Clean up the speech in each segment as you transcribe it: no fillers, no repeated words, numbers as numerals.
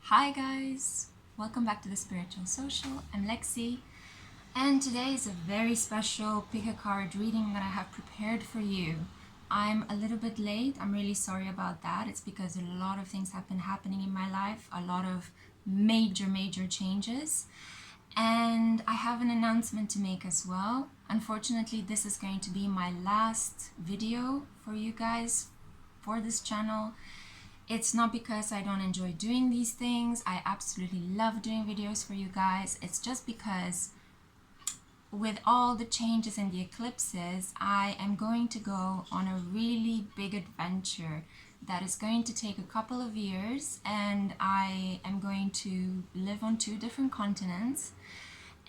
Hi guys, welcome back to the Spiritual Social. I'm Lexi, and today is a very special pick a card reading that I have prepared for you. I'm a little bit late. I'm really sorry about that. It's because a lot of things have been happening in my life, a lot of major changes, and I have an announcement to make as well. Unfortunately, this is going to be my last video for you guys for this channel. It's not because I don't enjoy doing these things. I absolutely love doing videos for you guys. It's just because with all the changes and the eclipses, I am going to go on a really big adventure that is going to take a couple of years, and I am going to live on 2 different continents,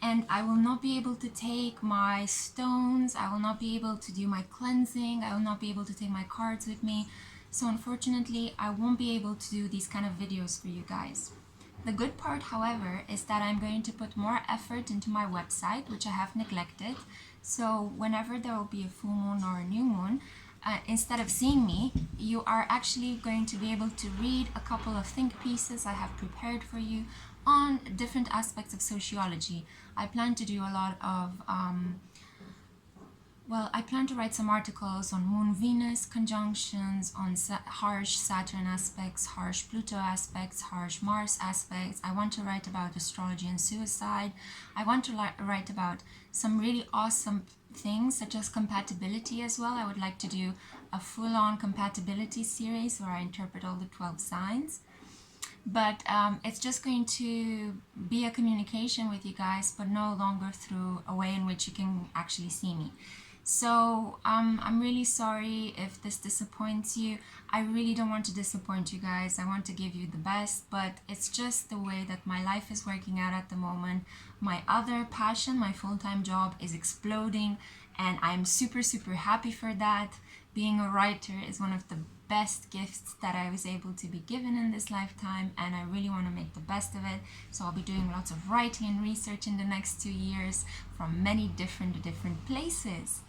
and I will not be able to take my stones, I will not be able to do my cleansing, I will not be able to take my cards with me. So unfortunately, I won't be able to do these kind of videos for you guys. The good part, however, is that I'm going to put more effort into my website, which I have neglected. So whenever there will be a full moon or a new moon, instead of seeing me, you are actually going to be able to read a couple of think pieces I have prepared for you on different aspects of sociology. I plan to do a lot of I plan to write some articles on Moon-Venus conjunctions, on harsh Saturn aspects, harsh Pluto aspects, harsh Mars aspects. I want to write about astrology and suicide. I want to write about some really awesome things such as compatibility as well. I would like to do a full-on compatibility series where I interpret all the 12 signs. But it's just going to be a communication with you guys, but no longer through a way in which you can actually see me. So I'm really sorry if this disappoints you. I really don't want to disappoint you guys. I want to give you the best, but it's just the way that my life is working out at the moment. My other passion, my full-time job, is exploding, and I'm super happy for that. Being a writer is one of the best gifts that I was able to be given in this lifetime, and I really want to make the best of it. So I'll be doing lots of writing and research in the next 2 years from many different places.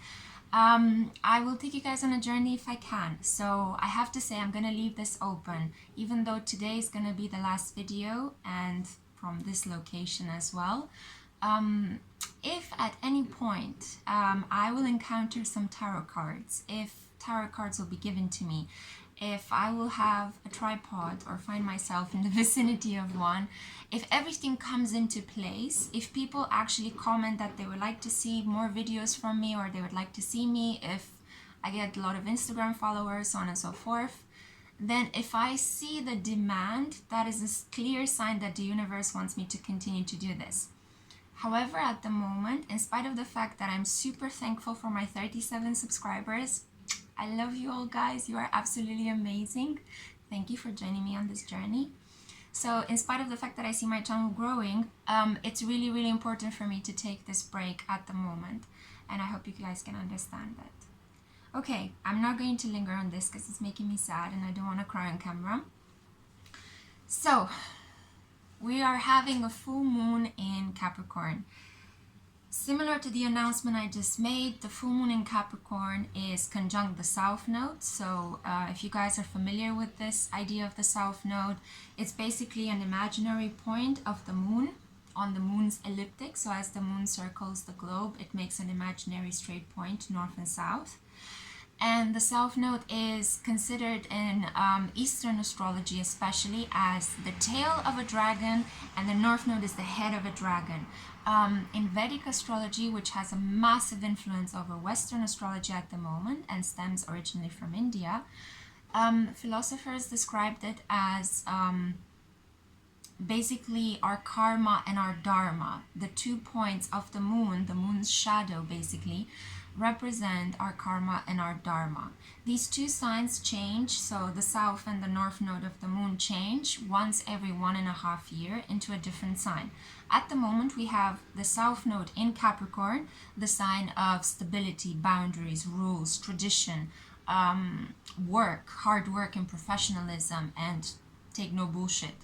I will take you guys on a journey if I can. So I have to say I'm going to leave this open, even though today is going to be the last video and from this location as well. If at any point I will encounter some tarot cards, if tarot cards will be given to me, if I will have a tripod or find myself in the vicinity of one, if everything comes into place, if people actually comment that they would like to see more videos from me, or they would like to see me, if I get a lot of Instagram followers, so on and so forth, then if I see the demand, that is a clear sign that the universe wants me to continue to do this. However, at the moment, in spite of the fact that I'm super thankful for my 37 subscribers, I love you all guys, you are absolutely amazing. Thank you for joining me on this journey. So in spite of the fact that I see my channel growing, it's really important for me to take this break at the moment, and I hope you guys can understand that. Okay, I'm not going to linger on this because it's making me sad and I don't want to cry on camera. So we are having a full moon in Capricorn. Similar to the announcement I just made, the full moon in Capricorn is conjunct the South Node. So if you guys are familiar with this idea of the South Node, it's basically an imaginary point of the moon on the moon's ecliptic. So as the moon circles the globe, it makes an imaginary straight point north and south. And the South Node is considered in Eastern astrology especially as the tail of a dragon, and the North Node is the head of a dragon. In Vedic astrology, which has a massive influence over Western astrology at the moment and stems originally from India, philosophers described it as basically our karma and our dharma. The 2 points of the moon's shadow basically, represent our karma and our dharma. These 2 signs change, so the south and the north node of the moon change once every 1.5 years into a different sign. At the moment we have the south node in Capricorn, the sign of stability, boundaries, rules, tradition, work, hard work and professionalism, and take no bullshit.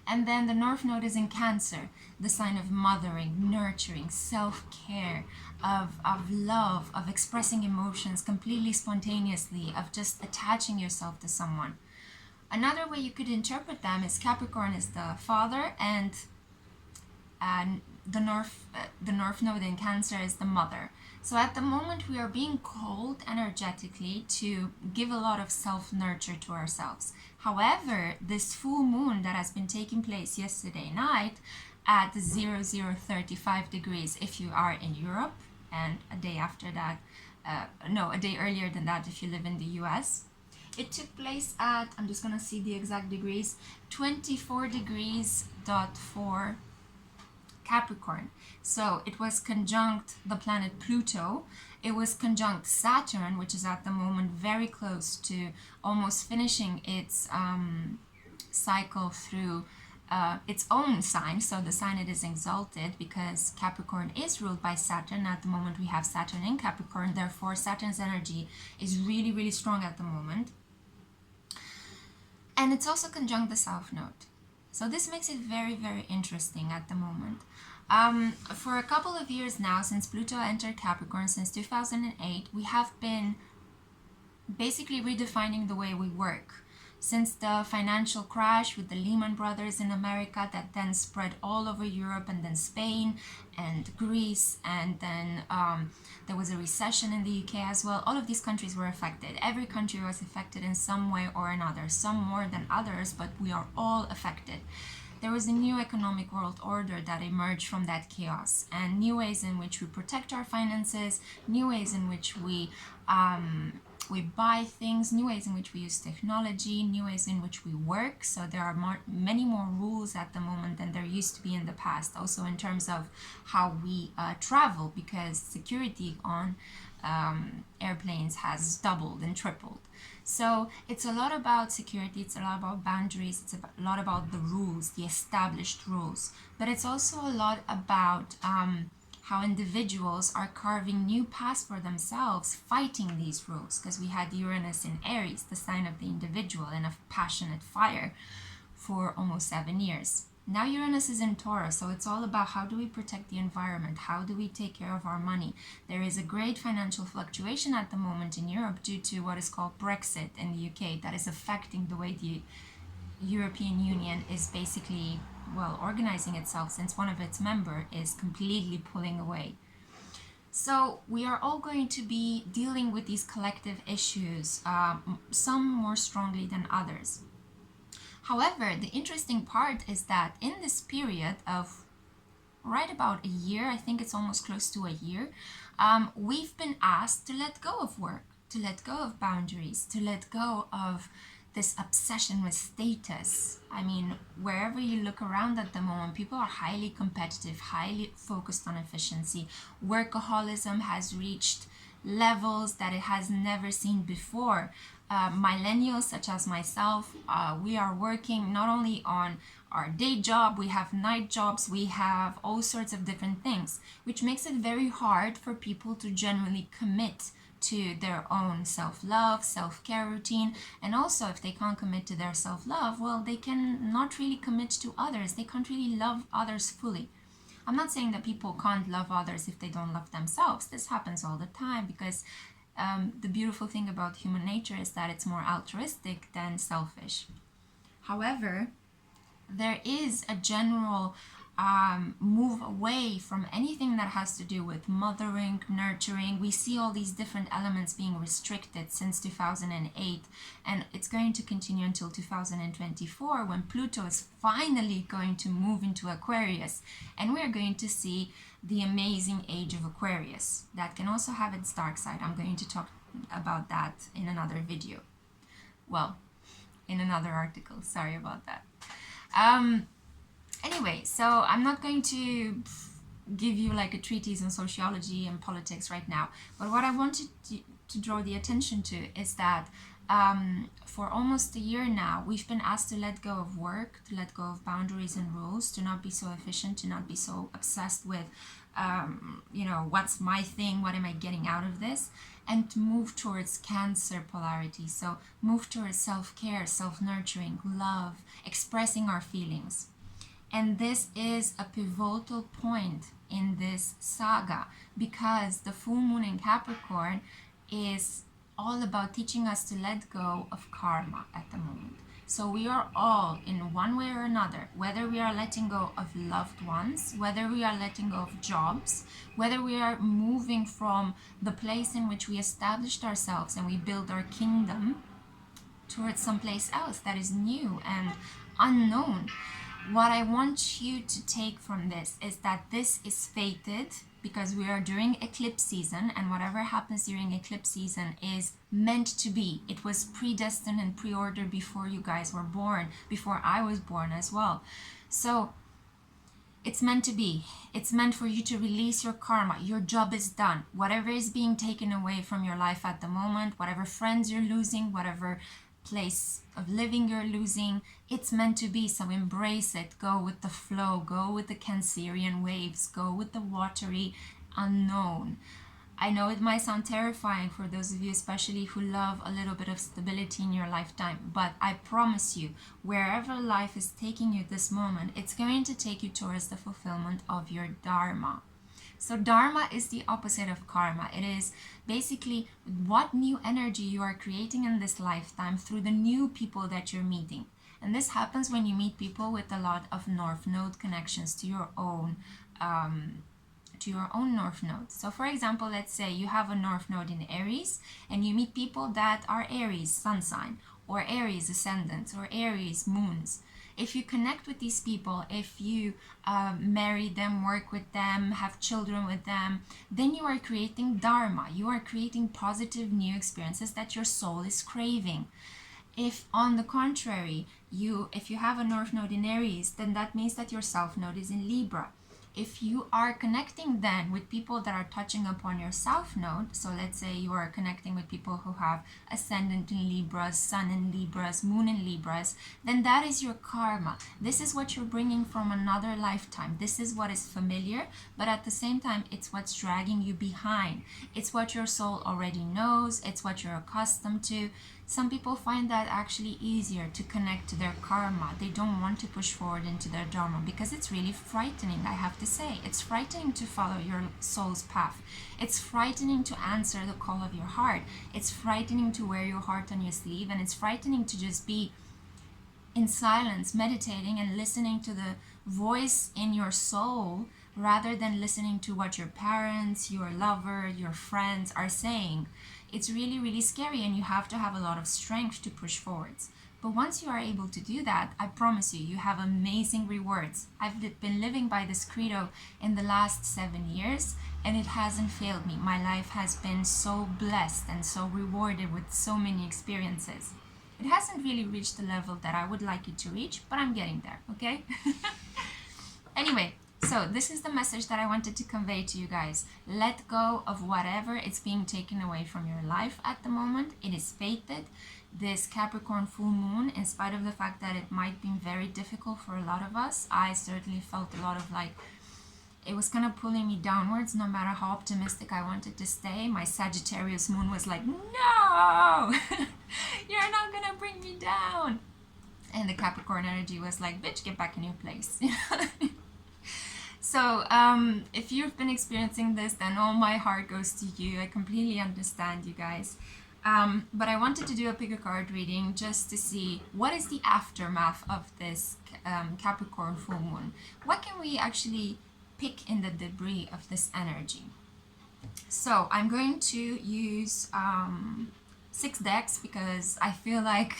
And then the North Node is in Cancer, the sign of mothering, nurturing, self-care, of love, of expressing emotions completely spontaneously, of just attaching yourself to someone. Another way you could interpret them is Capricorn is the father, and the North Node in Cancer is the mother. So at the moment we are being called energetically to give a lot of self-nurture to ourselves. However, this full moon that has been taking place yesterday night at 0035 degrees if you are in Europe, and a day after that, a day earlier than that if you live in the US. It took place at, I'm just gonna see the exact degrees, 24 degrees dot 4 Capricorn. So it was conjunct the planet Pluto. It was conjunct Saturn, which is at the moment very close to almost finishing its cycle through its own sign. So the sign it is exalted, because Capricorn is ruled by Saturn. At the moment we have Saturn in Capricorn, therefore Saturn's energy is really, really strong at the moment. And it's also conjunct the South Node. So this makes it very, very interesting at the moment. For a couple of years now, since Pluto entered Capricorn, since 2008, we have been basically redefining the way we work. Since the financial crash with the Lehman Brothers in America that then spread all over Europe, and then Spain and Greece, and then there was a recession in the UK as well. All of these countries were affected. Every country was affected in some way or another, some more than others, but we are all affected. There was a new economic world order that emerged from that chaos, and new ways in which we protect our finances, new ways in which we buy things, new ways in which we use technology, new ways in which we work. So there are many more rules at the moment than there used to be in the past. Also in terms of how we travel, because security on airplanes has doubled and tripled. So it's a lot about security, it's a lot about boundaries, it's a lot about the rules, the established rules. But it's also a lot about how individuals are carving new paths for themselves, fighting these rules, because we had Uranus in Aries, the sign of the individual and of passionate fire, for almost 7 years. Now Uranus is in Taurus, so it's all about how do we protect the environment, how do we take care of our money. There is a great financial fluctuation at the moment in Europe due to what is called Brexit in the UK, that is affecting the way the European Union is basically, well, organizing itself, since one of its members is completely pulling away. So we are all going to be dealing with these collective issues, some more strongly than others. However, the interesting part is that in this period of right about a year, I think it's almost close to a year, we've been asked to let go of work, to let go of boundaries, to let go of this obsession with status. I mean, wherever you look around at the moment, people are highly competitive, highly focused on efficiency. Workaholism has reached levels that it has never seen before. Millennials such as myself, we are working not only on our day job, we have night jobs, we have all sorts of different things, which makes it very hard for people to genuinely commit to their own self-love, self-care routine. And also, if they can't commit to their self-love, well, they can not really commit to others. They can't really love others fully. I'm not saying that people can't love others if they don't love themselves. This happens all the time, because the beautiful thing about human nature is that it's more altruistic than selfish. However, there is a general move away from anything that has to do with mothering, nurturing. We see all these different elements being restricted since 2008, and it's going to continue until 2024, when Pluto is finally going to move into Aquarius, and we're going to see the amazing age of Aquarius. That can also have its dark side. I'm going to talk about that in another video. Well, in another article. Sorry about that. Anyway, so I'm not going to give you like a treatise on sociology and politics right now, but what I wanted to draw the attention to is that for almost a year now, we've been asked to let go of work, to let go of boundaries and rules, to not be so efficient, to not be so obsessed with, what's my thing, what am I getting out of this, and to move towards Cancer polarity. So move towards self-care, self-nurturing, love, expressing our feelings. And this is a pivotal point in this saga, because the full moon in Capricorn is all about teaching us to let go of karma at the moment. So we are all, in one way or another, whether we are letting go of loved ones, whether we are letting go of jobs, whether we are moving from the place in which we established ourselves and we build our kingdom towards someplace else that is new and unknown. What I want you to take from this is that this is fated, because we are during eclipse season, and whatever happens during eclipse season is meant to be. It was predestined and preordered before you guys were born, before I was born as well. So it's meant to be. It's meant for you to release your karma. Your job is done. Whatever is being taken away from your life at the moment, whatever friends you're losing, whatever place of living you're losing, it's meant to be. So embrace it. Go with the flow. Go with the Cancerian waves. Go with the watery unknown. I know it might sound terrifying for those of you especially who love a little bit of stability in your lifetime, but I promise you, wherever life is taking you this moment, it's going to take you towards the fulfillment of your dharma. So dharma is the opposite of karma. It is basically what new energy you are creating in this lifetime through the new people that you're meeting. And this happens when you meet people with a lot of North Node connections to your own North Node. So for example, let's say you have a North Node in Aries and you meet people that are Aries sun sign, or Aries ascendant, or Aries moons. If you connect with these people, if you marry them, work with them, have children with them, then you are creating dharma. You are creating positive new experiences that your soul is craving. If on the contrary, if you have a North Node in Aries, then that means that your South Node is in Libra. If you are connecting then with people that are touching upon your South Node, so let's say you are connecting with people who have ascendant in Libras, sun in Libras, moon in Libras, then that is your karma. This is what you're bringing from another lifetime. This is what is familiar, but at the same time, it's what's dragging you behind. It's what your soul already knows. It's what you're accustomed to. Some people find that actually easier to connect to their karma. They don't want to push forward into their dharma because it's really frightening, I have to say. It's frightening to follow your soul's path. It's frightening to answer the call of your heart. It's frightening to wear your heart on your sleeve, and it's frightening to just be in silence, meditating and listening to the voice in your soul rather than listening to what your parents, your lover, your friends are saying. It's really, really scary, and you have to have a lot of strength to push forwards. But once you are able to do that, I promise you, you have amazing rewards. I've been living by this credo in the last 7 years, and it hasn't failed me. My life has been so blessed and so rewarded with so many experiences. It hasn't really reached the level that I would like it to reach, but I'm getting there, okay? Anyway, so this is the message that I wanted to convey to you guys. Let go of whatever is being taken away from your life at the moment. It is fated. This Capricorn full moon, in spite of the fact that it might be very difficult for a lot of us, I certainly felt a lot of it was kind of pulling me downwards no matter how optimistic I wanted to stay. My Sagittarius moon was like, no, you're not gonna bring me down. And the Capricorn energy was like, bitch, get back in your place. So if you've been experiencing this, then all my heart goes to you. I completely understand, you guys. But I wanted to do a pick a card reading just to see what is the aftermath of this Capricorn full moon. What can we actually pick in the debris of this energy? So I'm going to use 6 decks because I feel like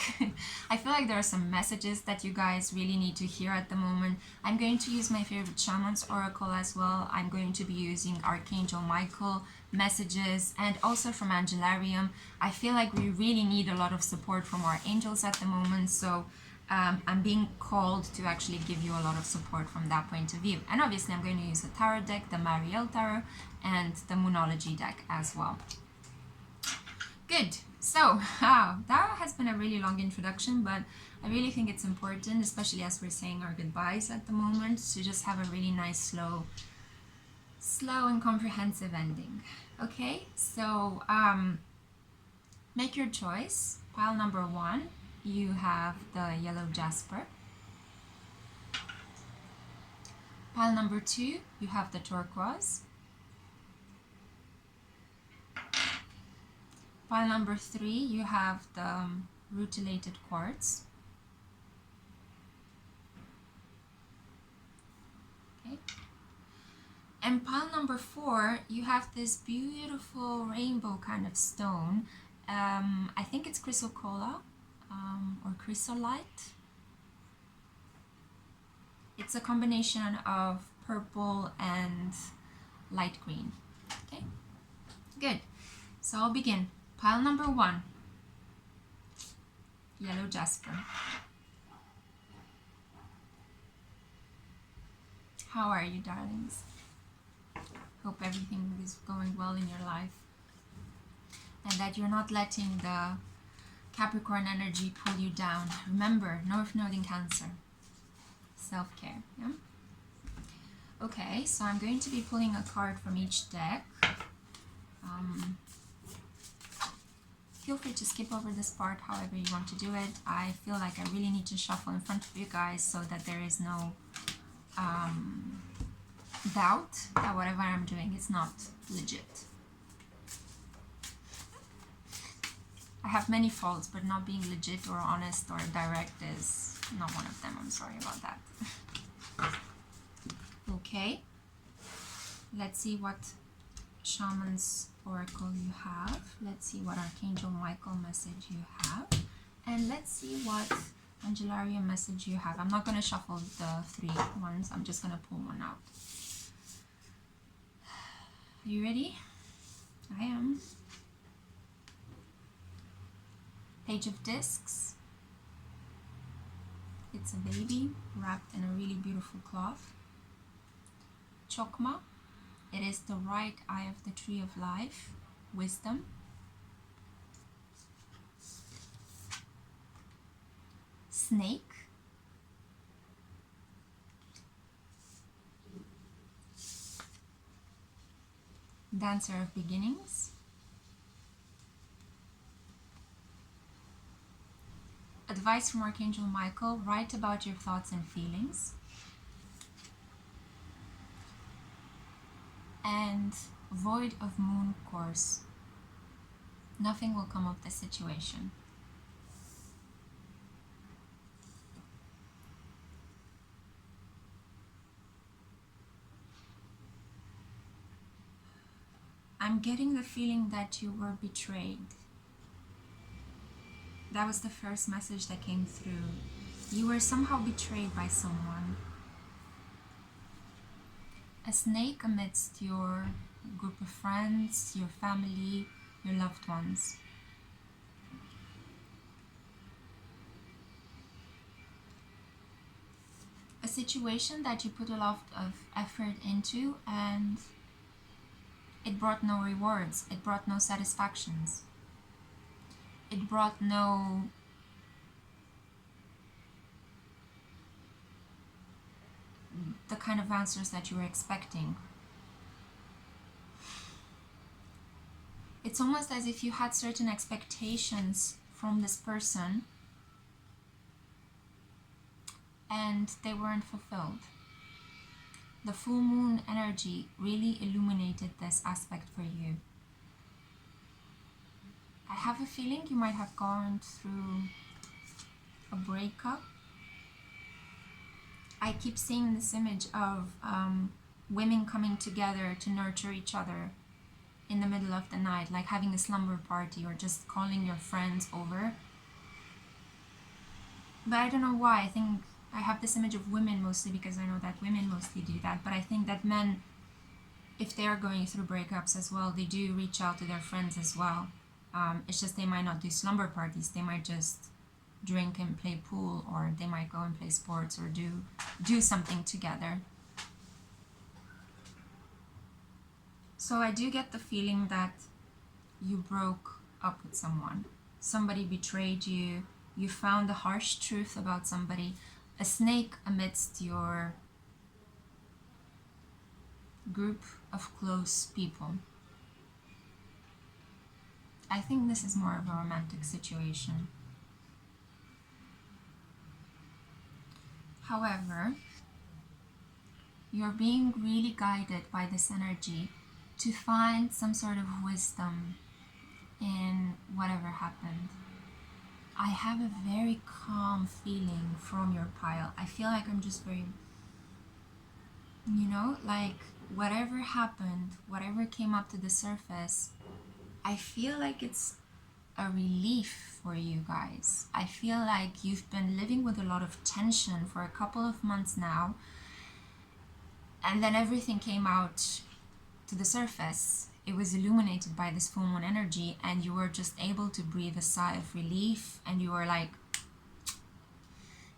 there are some messages that you guys really need to hear at the moment. I'm going to use my favorite Shaman's Oracle as well. I'm going to be using Archangel Michael messages and also from Angelarium. I feel like we really need a lot of support from our angels at the moment, so I'm being called to actually give you a lot of support from that point of view. And obviously I'm going to use the Tarot deck, the Mariel Tarot, and the Moonology deck as well. Good. So, that has been a really long introduction, but I really think it's important, especially as we're saying our goodbyes at the moment, to just have a really nice, slow and comprehensive ending. Okay, so make your choice. Pile number 1, you have the yellow jasper. Pile number 2, you have the turquoise. Pile number 3, you have the rutilated quartz. And pile number 4, you have this beautiful rainbow kind of stone. I think it's chrysocolla or chrysolite. It's a combination of purple and light green. Okay, good. So I'll begin. Pile number 1, yellow jasper. How are you, darlings? Hope everything is going well in your life, and that you're not letting the Capricorn energy pull you down. Remember, North Node in Cancer. Self-care, yeah? Okay, so I'm going to be pulling a card from each deck. Feel free to skip over this part however you want to do it. I feel like I really need to shuffle in front of you guys so that there is no doubt that whatever I'm doing is not legit. I have many faults, but not being legit or honest or direct is not one of them. I'm sorry about that. Okay, let's see what Shaman's oracle you have. Let's see what Archangel Michael message you have. And let's see what Angelarium message you have. I'm not going to shuffle the 3 ones. I'm just going to pull one out. You ready? I am. Page of Discs. It's a baby wrapped in a really beautiful cloth. Chokma. It is the right eye of the tree of life. Wisdom. Snake. Dancer of Beginnings. Advice from Archangel Michael: write about your thoughts and feelings. And Void of Moon course. Nothing will come of the situation. I'm getting the feeling that you were betrayed. That was the first message that came through. You were somehow betrayed by someone. A snake amidst your group of friends, your family, your loved ones. A situation that you put a lot of effort into and it brought no rewards, it brought no satisfactions. It brought no the kind of answers that you were expecting. It's almost as if you had certain expectations from this person and they weren't fulfilled. The full moon energy really illuminated this aspect for you. I have a feeling you might have gone through a breakup. I keep seeing this image of women coming together to nurture each other in the middle of the night, like having a slumber party or just calling your friends over. But I don't know why. I think I have this image of women mostly because I know that women mostly do that. But I think that men, if they are going through breakups as well, they do reach out to their friends as well. It's just they might not do slumber parties. They might just drink and play pool, or they might go and play sports or do something together. So I do get the feeling that you broke up with someone. Somebody betrayed you. You found a harsh truth about somebody. A snake amidst your group of close people. I think this is more of a romantic situation. However, you're being really guided by this energy to find some sort of wisdom in whatever happened. I have a very calm feeling from your pile. I feel like I'm just very, like whatever happened, whatever came up to the surface, I feel like it's a relief for you guys. I feel like you've been living with a lot of tension for a couple of months now, and then everything came out to the surface. It was illuminated by this full moon energy, and you were just able to breathe a sigh of relief, and you were like,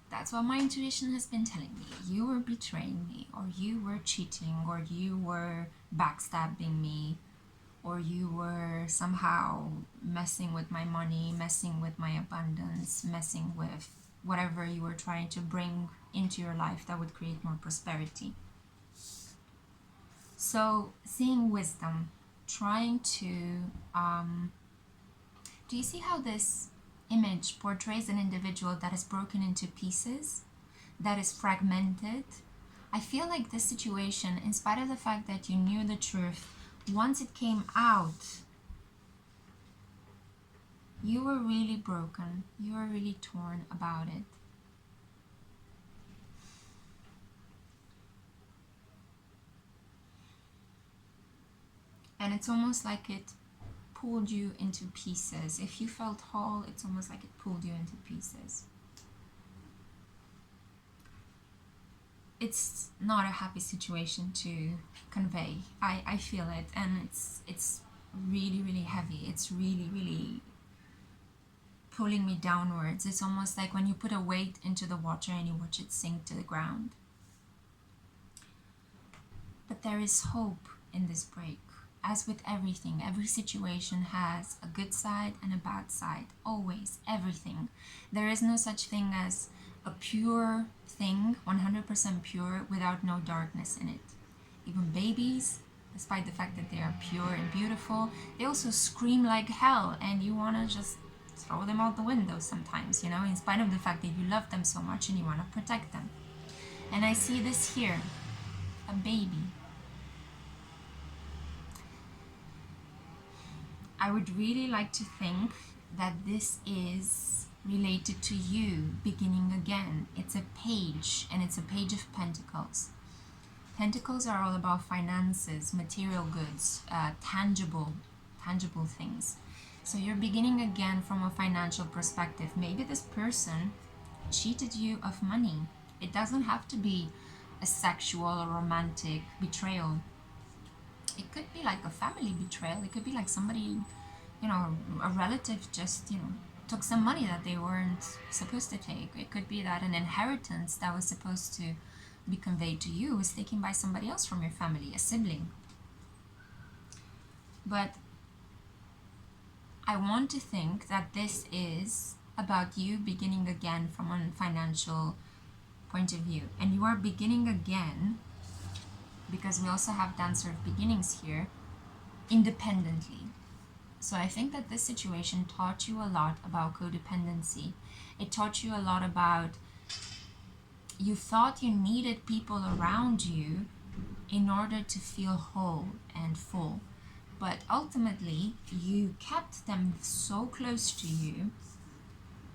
that's what my intuition has been telling me. You were betraying me, or you were cheating, or you were backstabbing me, or you were somehow messing with my money, messing with my abundance, messing with whatever you were trying to bring into your life that would create more prosperity. So, seeing wisdom, trying to, do you see how this image portrays an individual that is broken into pieces, that is fragmented? I feel like this situation, in spite of the fact that you knew the truth, once it came out, you were really broken, you were really torn about it. And it's almost like it pulled you into pieces. If you felt whole, it's almost like it pulled you into pieces. It's not a happy situation to convey. I feel it, and it's really, really heavy. It's really, really pulling me downwards. It's almost like when you put a weight into the water and you watch it sink to the ground. But there is hope in this break. As with everything, every situation has a good side and a bad side. Always, everything. There is no such thing as a pure thing, 100% pure, without no darkness in it. Even babies, despite the fact that they are pure and beautiful, they also scream like hell, and you want to just throw them out the window sometimes, you know, in spite of the fact that you love them so much and you want to protect them. And I see this here, a baby. I would really like to think that this is related to you beginning again. It's a page, and it's a page of pentacles. Pentacles are all about finances, material goods, tangible things. So you're beginning again from a financial perspective. Maybe this person cheated you of money. It doesn't have to be a sexual or romantic betrayal. It could be like a family betrayal. It could be like somebody, you know, a relative just, you know, took some money that they weren't supposed to take. It could be that an inheritance that was supposed to be conveyed to you was taken by somebody else from your family, a sibling. But I want to think that this is about you beginning again from a financial point of view. And you are beginning again, because we also have Dancer of Beginnings here, independently. So I think that this situation taught you a lot about codependency. It taught you a lot about, you thought you needed people around you in order to feel whole and full. But ultimately, you kept them so close to you,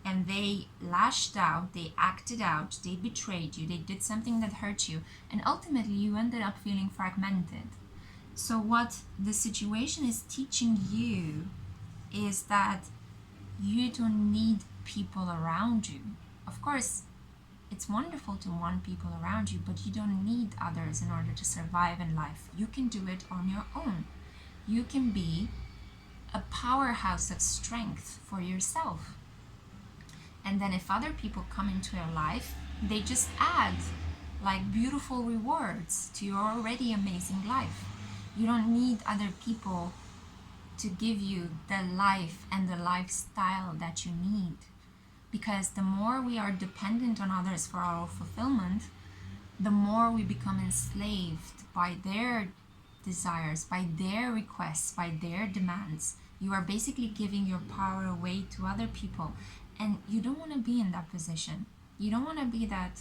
and they lashed out, they acted out, they betrayed you, they did something that hurt you, and ultimately you ended up feeling fragmented. So what the situation is teaching you is that you don't need people around you. Of course, it's wonderful to want people around you, but you don't need others in order to survive in life. You can do it on your own. You can be a powerhouse of strength for yourself. And then if other people come into your life, they just add like beautiful rewards to your already amazing life. You don't need other people to give you the life and the lifestyle that you need. Because the more we are dependent on others for our fulfillment, the more we become enslaved by their desires, by their requests, by their demands. You are basically giving your power away to other people. And you don't want to be in that position. You don't want to be that,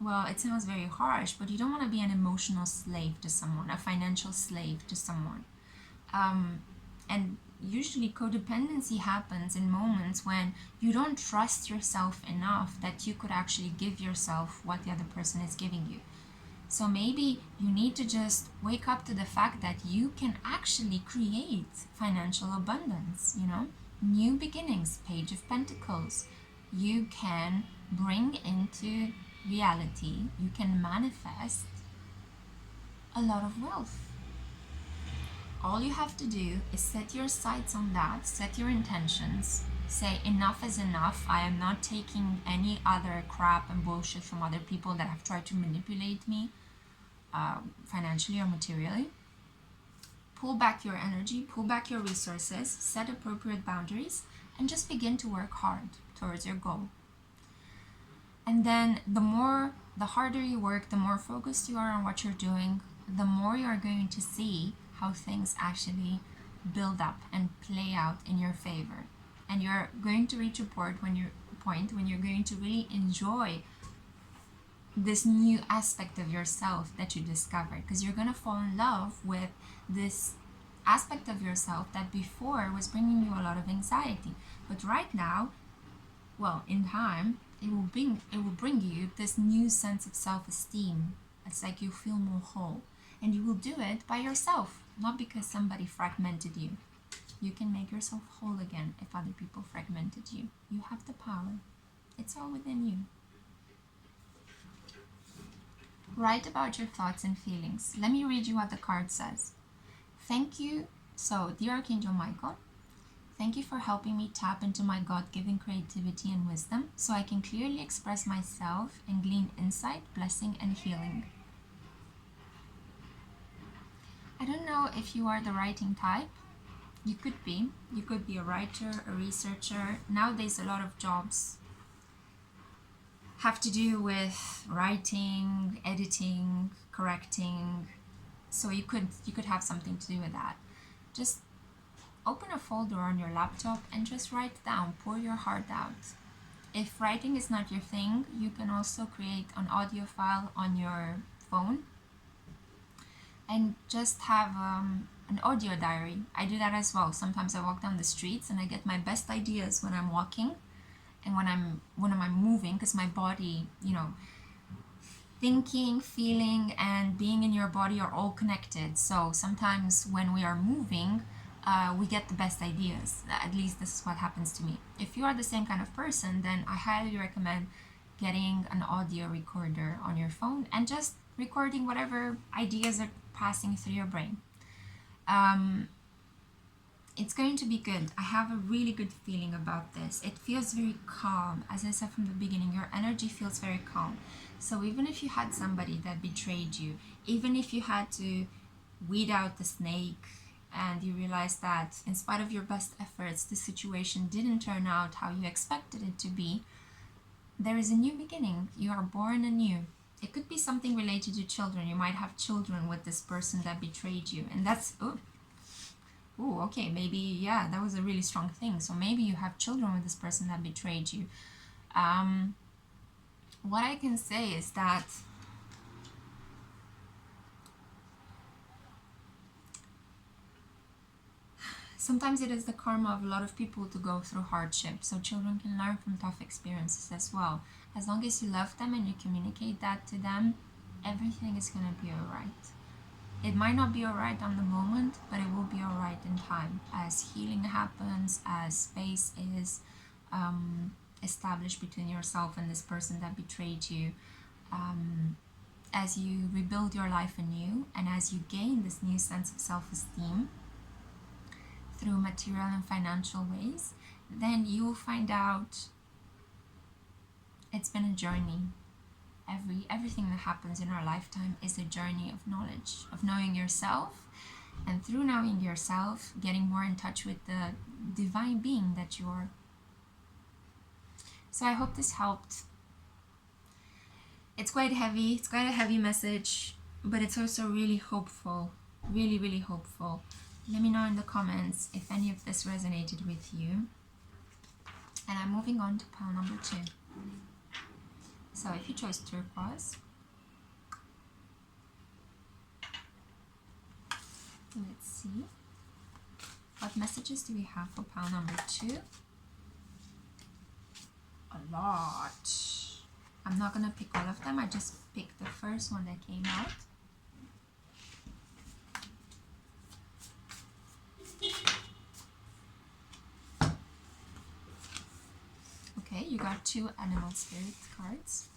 well, it sounds very harsh, but you don't want to be an emotional slave to someone, a financial slave to someone. And usually codependency happens in moments when you don't trust yourself enough that you could actually give yourself what the other person is giving you. So maybe you need to just wake up to the fact that you can actually create financial abundance, you know? New beginnings, Page of Pentacles. You can bring into reality, you can manifest a lot of wealth. All you have to do is set your sights on that, set your intentions, say enough is enough. I am not taking any other crap and bullshit from other people that have tried to manipulate me financially or materially. Pull back your energy, pull back your resources, set appropriate boundaries, and just begin to work hard towards your goal. And then the harder you work, the more focused you are on what you're doing, the more you are going to see how things actually build up and play out in your favor. And you're going to reach a point when you're going to really enjoy this new aspect of yourself that you discovered, because you're going to fall in love with this aspect of yourself that before was bringing you a lot of anxiety. But right now, well, in time, it will bring you this new sense of self-esteem. It's like you feel more whole, and you will do it by yourself, not because somebody fragmented you. You can make yourself whole again if other people fragmented you. You have the power. It's all within you. Write about your thoughts and feelings. Let me read you what the card says. Thank you. So, dear Archangel Michael, thank you for helping me tap into my God-given creativity and wisdom so I can clearly express myself and glean insight, blessing, and healing. I don't know if you are the writing type. You could be. You could be a writer, a researcher. Nowadays, a lot of jobs have to do with writing, editing, correcting. So you could have something to do with that. Just open a folder on your laptop and just write down, pour your heart out. If writing is not your thing, you can also create an audio file on your phone and just have an audio diary. I do that as well. Sometimes I walk down the streets and I get my best ideas when I'm walking and when I'm moving, because my body, you know, thinking, feeling, and being in your body are all connected. So sometimes when we are moving, we get the best ideas. At least this is what happens to me. If you are the same kind of person, then I highly recommend getting an audio recorder on your phone and just recording whatever ideas are passing through your brain. It's going to be good. I have a really good feeling about this. It feels very calm. As I said from the beginning, your energy feels very calm. So even if you had somebody that betrayed you, even if you had to weed out the snake and you realized that in spite of your best efforts, the situation didn't turn out how you expected it to be, there is a new beginning. You are born anew. It could be something related to children. You might have children with this person that betrayed you. And that's, okay, maybe, yeah, that was a really strong thing. So maybe you have children with this person that betrayed you. What I can say is that sometimes it is the karma of a lot of people to go through hardship. So children can learn from tough experiences as well. As long as you love them and you communicate that to them, everything is going to be all right. It might not be all right on the moment, but it will be all right in time. As healing happens, as space is established between yourself and this person that betrayed you, as you rebuild your life anew, and as you gain this new sense of self-esteem through material and financial ways, then you will find out it's been a journey. Everything that happens in our lifetime is a journey of knowledge, of knowing yourself, and through knowing yourself, getting more in touch with the divine being that you are. So I hope this helped. It's quite heavy, it's quite a heavy message, but it's also really hopeful, really, really hopeful. Let me know in the comments if any of this resonated with you. And I'm moving on to pile number 2. So if you chose turquoise, let's see. What messages do we have for pile number 2? A lot. I'm not going to pick all of them. I just picked the first first one that came out. Okay, you got 2 animal spirit cards.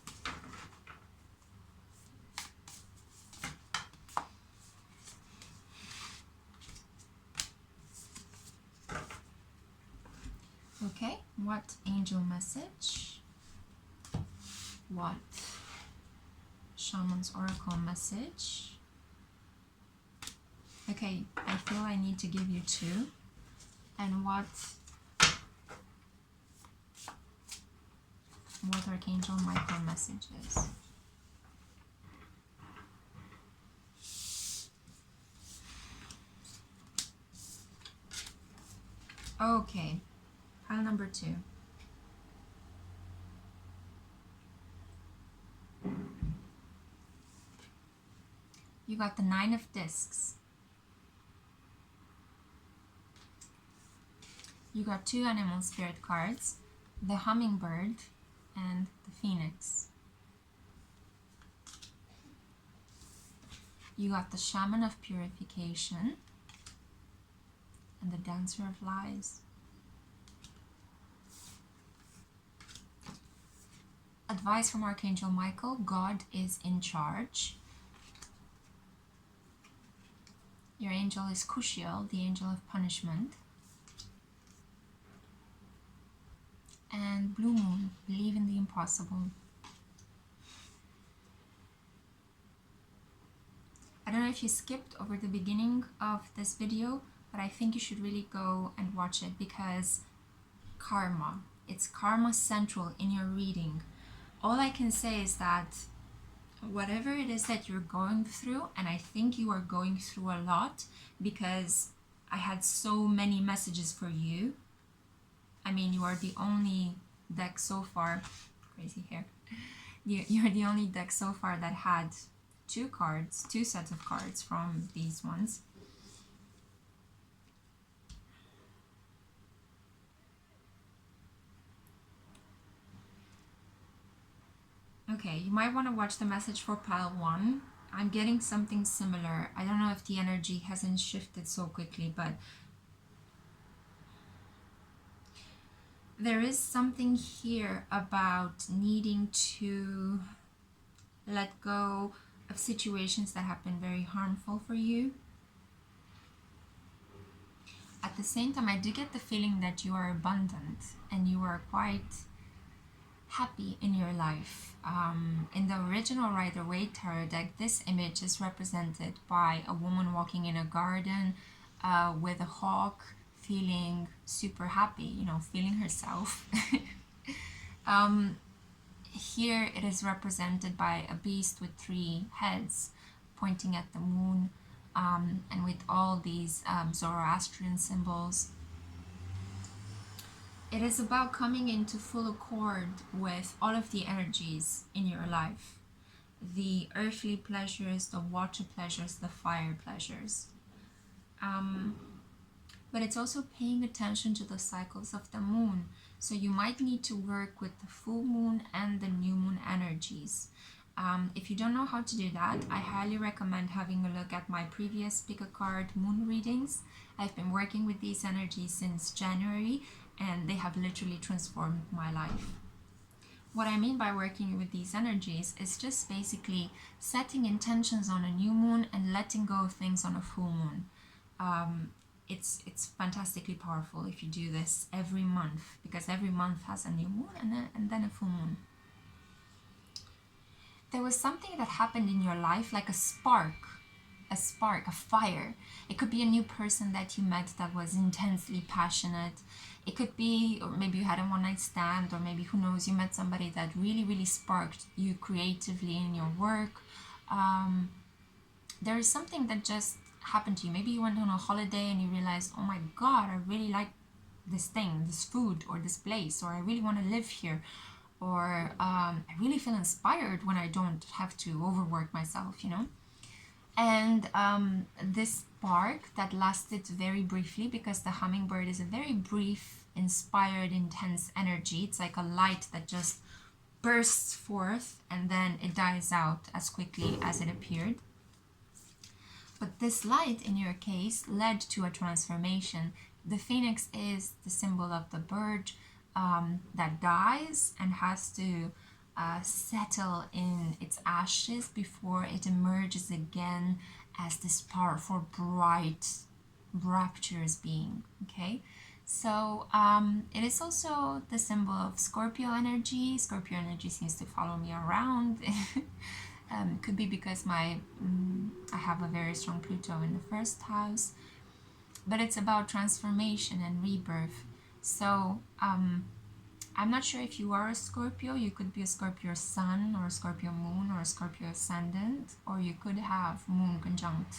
Okay, what angel message? What Shaman's oracle message? Okay, I feel I need to give you 2. And what Archangel Michael messages? Okay, pile number 2. You got the 9 of discs. You got 2 animal spirit cards, the hummingbird and the phoenix. You got the shaman of purification and the dancer of lies. Advice from Archangel Michael: God is in charge. Your angel is Kushiel, the angel of punishment. And blue moon, believe in the impossible. I don't know if you skipped over the beginning of this video, but I think you should really go and watch it, because karma, it's karma central in your reading. All I can say is that whatever it is that you're going through, and I think you are going through a lot, because I had so many messages for you. I mean, you are the only deck so far, crazy hair, you're the only deck so far that had 2 cards, 2 sets of cards from these ones. Okay, you might want to watch the message for pile 1. I'm getting something similar. I don't know if the energy hasn't shifted so quickly, but there is something here about needing to let go of situations that have been very harmful for you. At the same time, I do get the feeling that you are abundant and you are quite happy in your life. In the original Rider-Waite tarot deck, this image is represented by a woman walking in a garden with a hawk, feeling super happy, you know, feeling herself. Here it is represented by a beast with 3 heads pointing at the moon, and with all these Zoroastrian symbols. It is about coming into full accord with all of the energies in your life. The earthly pleasures, the water pleasures, the fire pleasures. But it's also paying attention to the cycles of the moon. So you might need to work with the full moon and the new moon energies. If you don't know how to do that, I highly recommend having a look at my previous pick a card moon readings. I've been working with these energies since January, and they have literally transformed my life. What I mean by working with these energies is just basically setting intentions on a new moon and letting go of things on a full moon. It's fantastically powerful if you do this every month, because every month has a new moon and then a full moon. There was something that happened in your life, like a spark, a fire. It could be a new person that you met that was intensely passionate. It could be, or maybe you had a one-night stand, or maybe, who knows, you met somebody that really, really sparked you creatively in your work. There is something that just happened to you. Maybe you went on a holiday and you realized, oh my God, I really like this thing, this food, or this place, or I really want to live here. Or I really feel inspired when I don't have to overwork myself, you know? And this spark that lasted very briefly, because the hummingbird is a very brief, inspired, intense energy. It's like a light that just bursts forth and then it dies out as quickly as it appeared. But this light, in your case, led to a transformation. The phoenix is the symbol of the bird that dies and has to settle in its ashes before it emerges again as this powerful, bright, rapturous being. Okay, so it is also the symbol of Scorpio energy. Scorpio energy seems to follow me around. Could be because I have a very strong Pluto in the first house, but it's about transformation and rebirth. So I'm not sure if you are a Scorpio. You could be a Scorpio sun or a Scorpio moon or a Scorpio ascendant, or you could have moon conjunct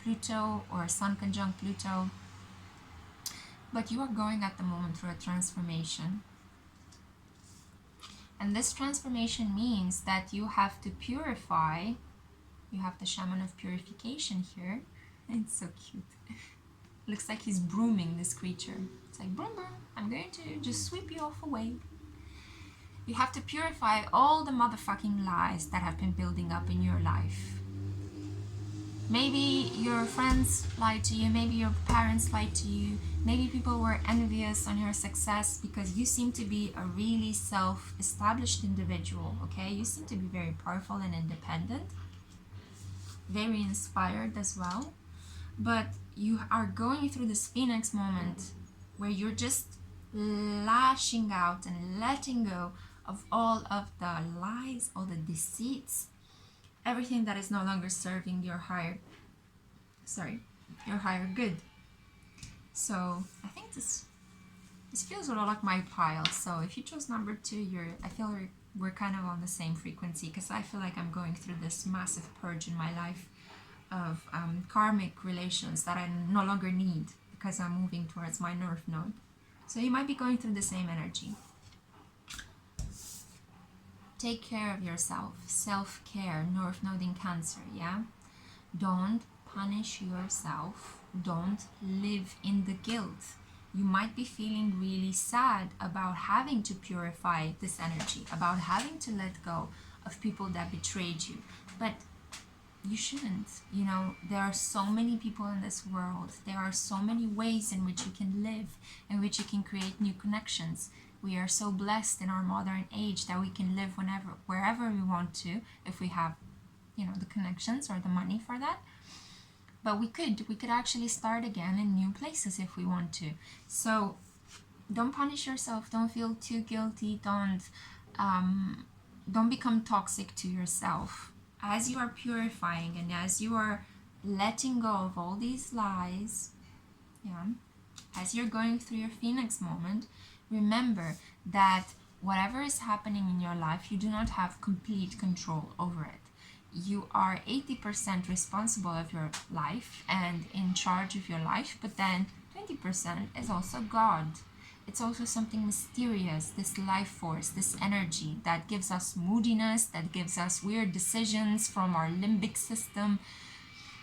Pluto or sun conjunct Pluto. But you are going at the moment through a transformation. And this transformation means that you have to purify. You have the Shaman of purification here. It's so cute. Looks like he's brooming this creature. It's like, broom, broom, I'm going to just sweep you off away. You have to purify all the motherfucking lies that have been building up in your life. Maybe your friends lied to you, maybe your parents lied to you, maybe people were envious on your success because you seem to be a really self-established individual, okay? You seem to be very powerful and independent, very inspired as well, but you are going through this phoenix moment where you're just lashing out and letting go of all of the lies, all the deceits, everything that is no longer serving your higher good. So I think this feels a lot like my pile. So if you chose number 2, I feel we're kind of on the same frequency, because I feel like I'm going through this massive purge in my life of karmic relations that I no longer need because I'm moving towards my North Node. So you might be going through the same energy. Take care of yourself. Self-care, North Node in Cancer, yeah? Don't punish yourself. Don't live in the guilt. You might be feeling really sad about having to purify this energy, about having to let go of people that betrayed you. But you shouldn't. You know, there are so many people in this world. There are so many ways in which you can live, in which you can create new connections. We are so blessed in our modern age that we can live wherever we want to, if we have, you know, the connections or the money for that. But we could actually start again in new places if we want to. So don't punish yourself. Don't feel too guilty. Don't become toxic to yourself. As you are purifying and as you are letting go of all these lies, yeah, as you're going through your Phoenix moment, remember that whatever is happening in your life, you do not have complete control over it. You are 80% responsible of your life and in charge of your life, but then 20% is also God. It's also something mysterious, this life force, this energy that gives us moodiness, that gives us weird decisions from our limbic system.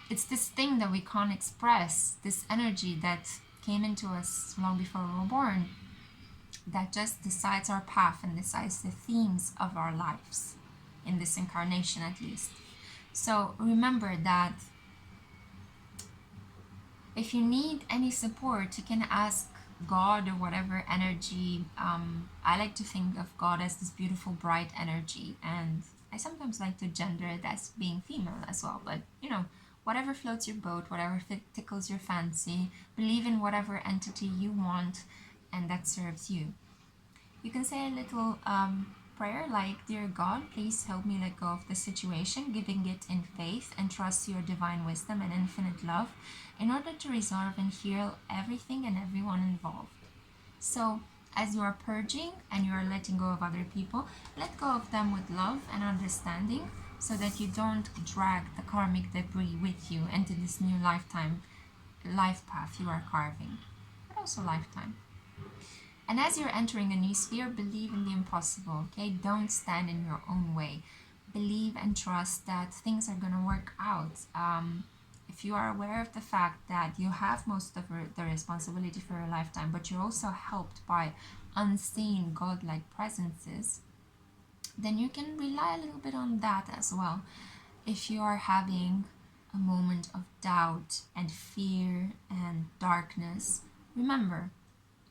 It's this thing that we can't express, this energy that came into us long before we were born, that just decides our path and decides the themes of our lives, in this incarnation at least. So remember that if you need any support, you can ask God or whatever energy. I like to think of God as this beautiful, bright energy, and I sometimes like to gender it as being female as well. But you know, whatever floats your boat, whatever tickles your fancy, believe in whatever entity you want and that serves you. You can say a little prayer like, "Dear God, please help me let go of the situation, giving it in faith and trust your divine wisdom and infinite love in order to resolve and heal everything and everyone involved." So as you are purging and you are letting go of other people, let go of them with love and understanding so that you don't drag the karmic debris with you into this new life path you are carving, but also lifetime. And as you're entering a new sphere, believe in the impossible, okay? Don't stand in your own way. Believe and trust that things are going to work out. If you are aware of the fact that you have most of the responsibility for your lifetime, but you're also helped by unseen godlike presences, then you can rely a little bit on that as well. If you are having a moment of doubt and fear and darkness, remember,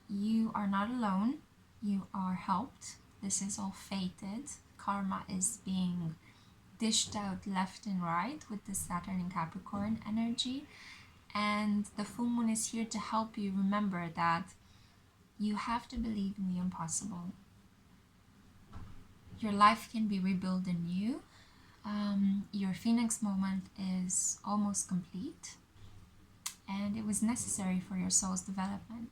you are not alone. You are helped. This is all fated. Karma is being dished out left and right with the Saturn and Capricorn energy. And the full moon is here to help you remember that you have to believe in the impossible. Your life can be rebuilt anew. Your Phoenix moment is almost complete, and it was necessary for your soul's development.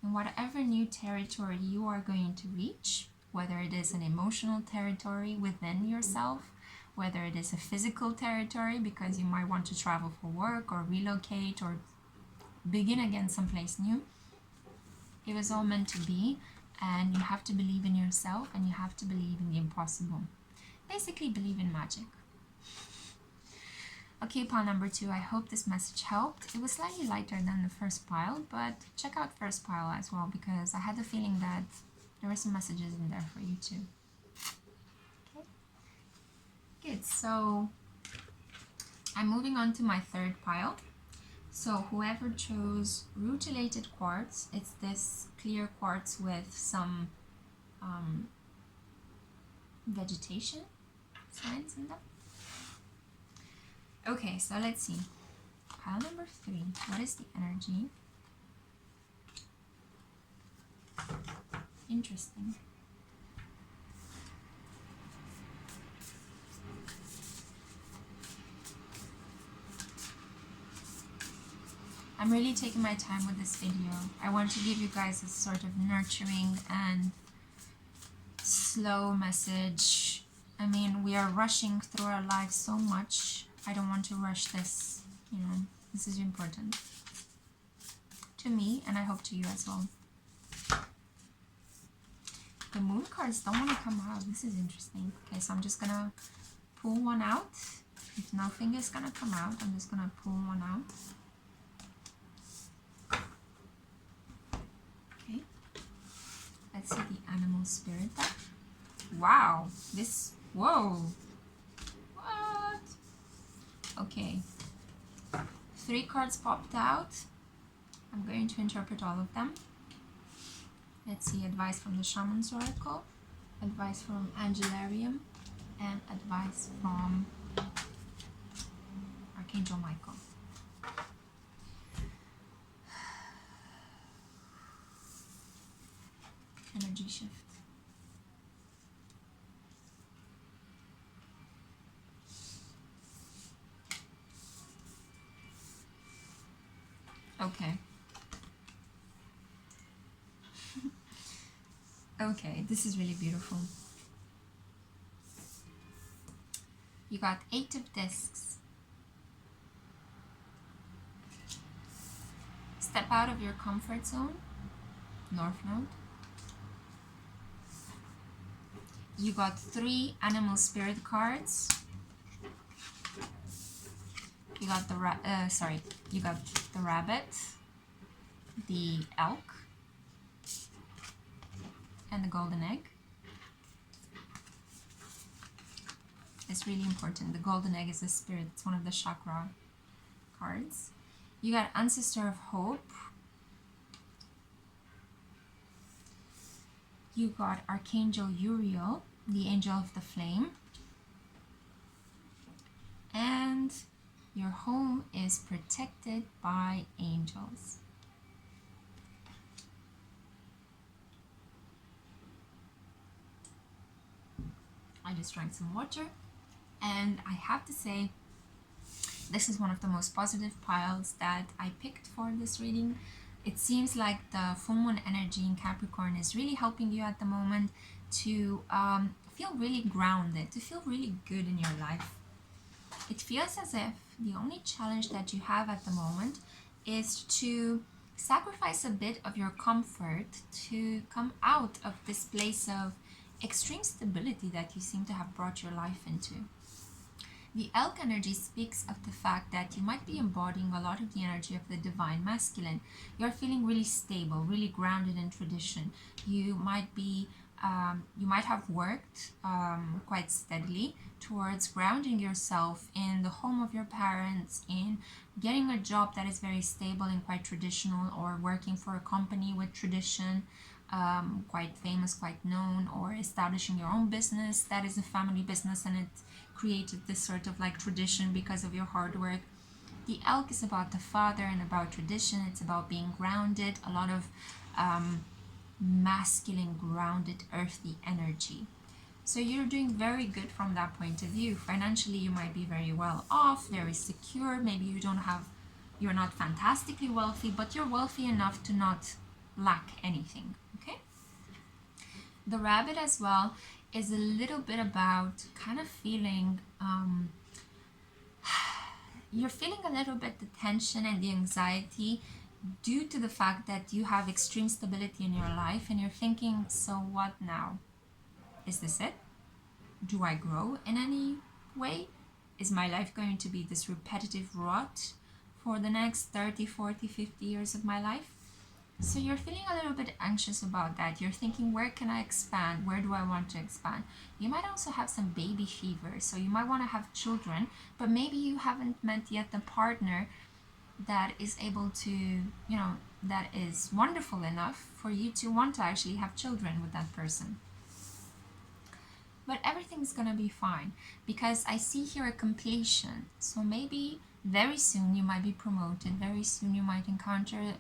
In whatever new territory you are going to reach, whether it is an emotional territory within yourself, whether it is a physical territory because you might want to travel for work or relocate or begin again someplace new, it was all meant to be, and you have to believe in yourself and you have to believe in the impossible. Basically, believe in magic. Okay, pile number 2, I hope this message helped. It was slightly lighter than the first pile, but check out first pile as well, because I had the feeling that there were some messages in there for you too. Okay, good. So I'm moving on to my third pile. So whoever chose rutilated quartz, it's this clear quartz with some vegetation signs in them. Okay, so let's see. Pile number 3, what is the energy? Interesting. I'm really taking my time with this video. I want to give you guys a sort of nurturing and slow message. I mean, we are rushing through our lives so much. I don't want to rush this, you know, this is important to me, and I hope to you as well. The moon cards don't want to come out. This is interesting. Okay, so I'm just gonna pull one out. If nothing is gonna come out, I'm just gonna pull one out. Okay, let's see the animal spirit deck. Wow, this, whoa, what? Okay, 3 cards popped out. I'm going to interpret all of them. Let's see, advice from the Shaman's Oracle, advice from Angelarium, and advice from Archangel Michael. Energy shift. Okay. Okay, this is really beautiful. You got 8 of discs. Step out of your comfort zone, North Node. You got 3 animal spirit cards. You got the you got the rabbit, the elk, and the golden egg. It's really important. The golden egg is a spirit. It's one of the chakra cards. You got Ancestor of Hope. You got Archangel Uriel, the angel of the flame. And your home is protected by angels. I just drank some water, and I have to say, this is one of the most positive piles that I picked for this reading. It seems like the full moon energy in Capricorn is really helping you at the moment to feel really grounded, to feel really good in your life. It feels as if the only challenge that you have at the moment is to sacrifice a bit of your comfort to come out of this place of extreme stability that you seem to have brought your life into. The elk energy speaks of the fact that you might be embodying a lot of the energy of the divine masculine. You're feeling really stable, really grounded in tradition. You might be you might have worked quite steadily towards grounding yourself in the home of your parents, in getting a job that is very stable and quite traditional, or working for a company with tradition, quite famous, quite known, or establishing your own business that is a family business and it created this sort of like tradition because of your hard work. The elk is about the father and about tradition. It's about being grounded, a lot of masculine, grounded, earthy energy. So you're doing very good from that point of view. Financially, you might be very well off, very secure. Maybe you're not fantastically wealthy, but you're wealthy enough to not lack anything, okay? The rabbit as well is a little bit about kind of feeling, you're feeling a little bit the tension and the anxiety due to the fact that you have extreme stability in your life and you're thinking, so what now? Is this it? Do I grow in any way? Is my life going to be this repetitive rut for the next 30, 40, 50 years of my life? So you're feeling a little bit anxious about that. You're thinking, where can I expand? Where do I want to expand? You might also have some baby fever. So you might want to have children, but maybe you haven't met yet the partner that is able to, that is wonderful enough for you to want to actually have children with that person. But everything's gonna be fine because I see here a completion. So maybe very soon you might be promoted. Very soon you might encounter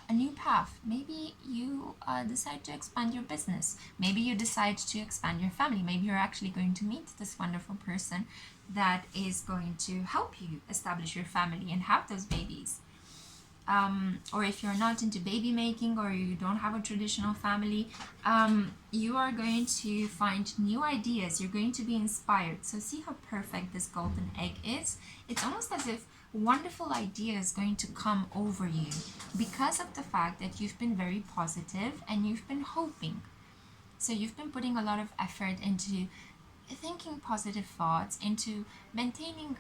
a new path. Maybe you decide to expand your business. Maybe you decide to expand your family. Maybe you're actually going to meet this wonderful person that is going to help you establish your family and have those babies. Or if you're not into baby making or you don't have a traditional family, you are going to find new ideas. You're going to be inspired. So see how perfect this golden egg is? It's almost as if wonderful idea is going to come over you because of the fact that you've been very positive and you've been hoping. So you've been putting a lot of effort into thinking positive thoughts, into maintaining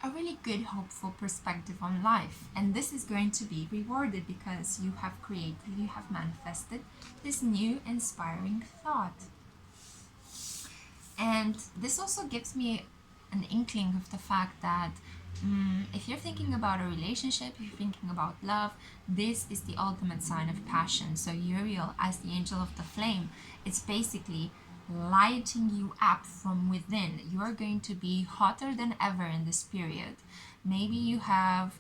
a really good, hopeful perspective on life. And this is going to be rewarded because you have created, you have manifested this new inspiring thought. And this also gives me an inkling of the fact that if you're thinking about a relationship, if you're thinking about love, this is the ultimate sign of passion. So Uriel, as the angel of the flame, it's basically lighting you up from within. You are going to be hotter than ever in this period. Maybe you have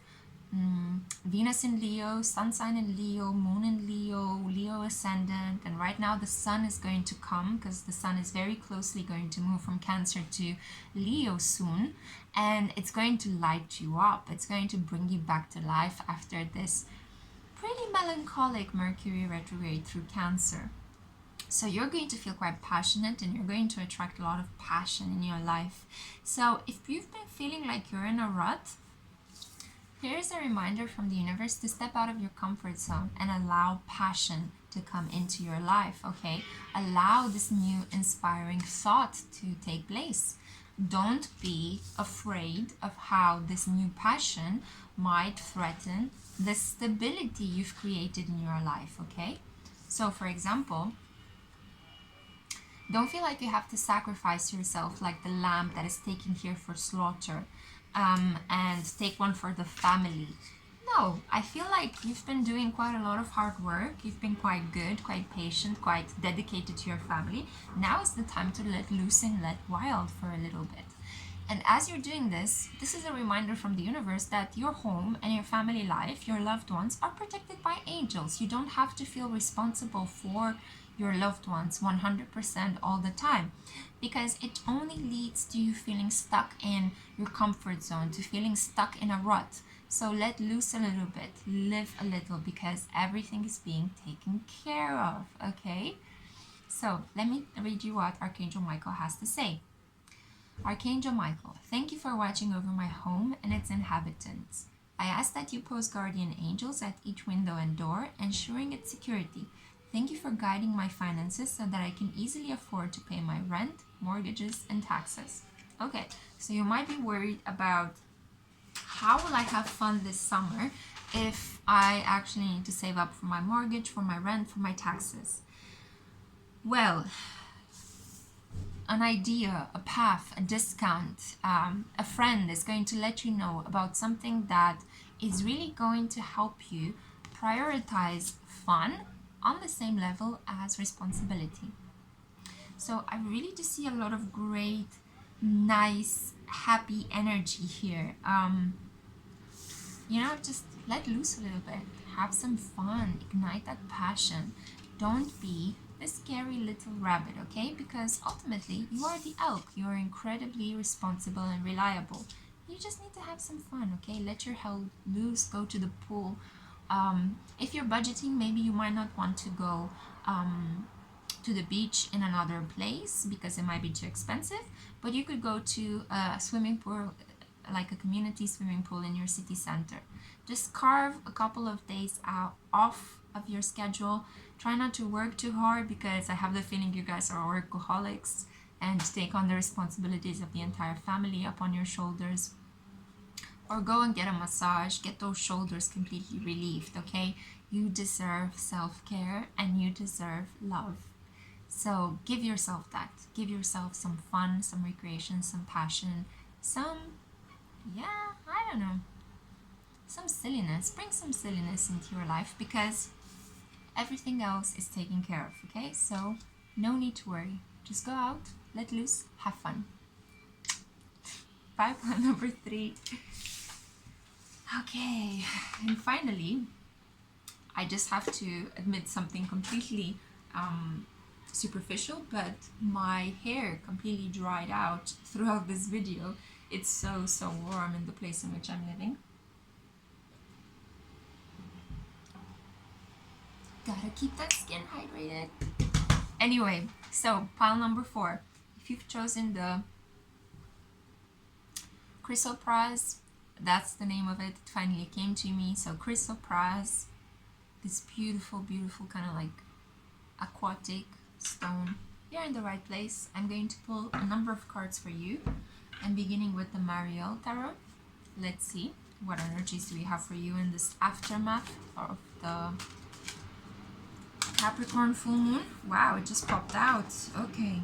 Venus in Leo, Sun sign in Leo, Moon in Leo, Leo ascendant, and right now the Sun is going to come because the Sun is very closely going to move from Cancer to Leo soon, and it's going to light you up. It's going to bring you back to life after this pretty melancholic Mercury retrograde through Cancer. So you're going to feel quite passionate and you're going to attract a lot of passion in your life. So if you've been feeling like you're in a rut, here's a reminder from the universe to step out of your comfort zone and allow passion to come into your life, okay? Allow this new inspiring thought to take place. Don't be afraid of how this new passion might threaten the stability you've created in your life, okay? So for example, don't feel like you have to sacrifice yourself like the lamb that is taken here for slaughter, and take one for the family. No, I feel like you've been doing quite a lot of hard work. You've been quite good, quite patient, quite dedicated to your family. Now is the time to let loose and let wild for a little bit. And as you're doing this, this is a reminder from the universe that your home and your family life, your loved ones, are protected by angels. You don't have to feel responsible for your loved ones 100% all the time, because it only leads to you feeling stuck in your comfort zone, to feeling stuck in a rut. So let loose a little bit, live a little, because everything is being taken care of, okay? So let me read you what Archangel Michael has to say. Archangel Michael, thank you for watching over my home and its inhabitants. I ask that you post guardian angels at each window and door, ensuring its security. Thank you for guiding my finances so that I can easily afford to pay my rent, mortgages, and taxes. Okay, so you might be worried about how will I have fun this summer if I actually need to save up for my mortgage, for my rent, for my taxes. Well, an idea, a path, a discount, a friend is going to let you know about something that is really going to help you prioritize fun on the same level as responsibility. So I really do see a lot of great, nice, happy energy here. Just let loose a little bit, have some fun, ignite that passion. Don't be the scary little rabbit, okay? Because ultimately, you are the elk. You are incredibly responsible and reliable. You just need to have some fun, okay? Let your hell loose, go to the pool. If you're budgeting, maybe you might not want to go to the beach in another place because it might be too expensive, but you could go to a swimming pool, like a community swimming pool in your city center. Just carve a couple of days out off of your schedule. Try not to work too hard because I have the feeling you guys are workaholics and take on the responsibilities of the entire family upon your shoulders. Or go and get a massage, get those shoulders completely relieved, okay? You deserve self-care and you deserve love. So give yourself that. Give yourself some fun, some recreation, some passion, some some silliness. Bring some silliness into your life because everything else is taken care of, okay? So no need to worry. Just go out, let loose, have fun. Bye, plan number 3. Okay, and finally, I just have to admit something completely superficial, but my hair completely dried out throughout this video. It's so warm in the place in which I'm living. Gotta keep that skin hydrated. Anyway, so pile number 4. If you've chosen the chrysoprase, that's the name of it. It finally came to me. So chrysoprase, this beautiful kind of like aquatic stone. You're in the right place. I'm going to pull a number of cards for you. I'm beginning with the Mariel Tarot. Let's see what energies do we have for you in this aftermath of the Capricorn full moon. Wow, it just popped out. Okay.